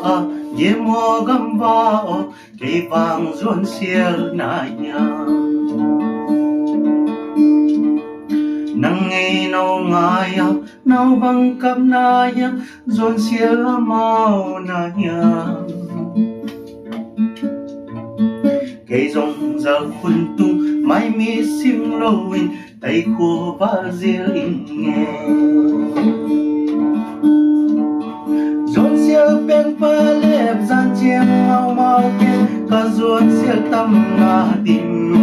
a ye mo gam va o ke vang zuan siel na ya nang ngây nâu ngaya nâu băng cặp na ya zuan siel mau na ya cây rong giờ khun tung mai mi sim lâu in tay khua ba riêng in nghe dồn siêu bên pha lép gian chieng mau mau kia cả dồn siêu tâm na tim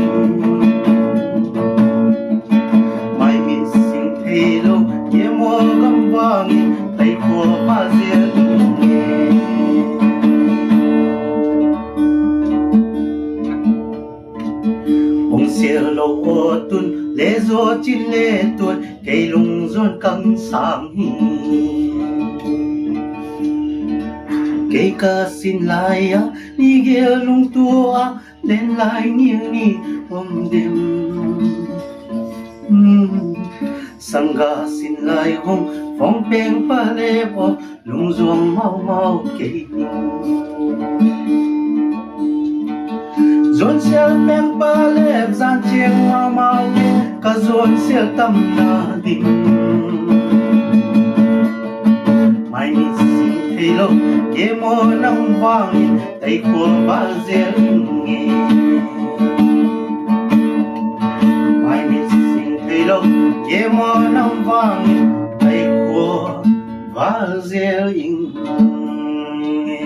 mai mi sim thấy lâu kia mua gam vang in tay khua ba riêng in nghe siêu lâu ô tuần lê gió chín lê tuần cây lùng dồn căng sáng cây ca xin lại á ni ghé lung tua lên lại nghiêng ni ôm đêm sang ga xin lại hôm phong beng pa lê bo lung duong mau mau cây dồn siêu beng ba lép gian chieng mau mau cả dồn siêu tâm na tim mai mi xin thấy lâu kia mô nắng vang tay khua ba riêng nghe mai mi xin thấy lâu kia mô nắng vang tay khua ba riêng nghe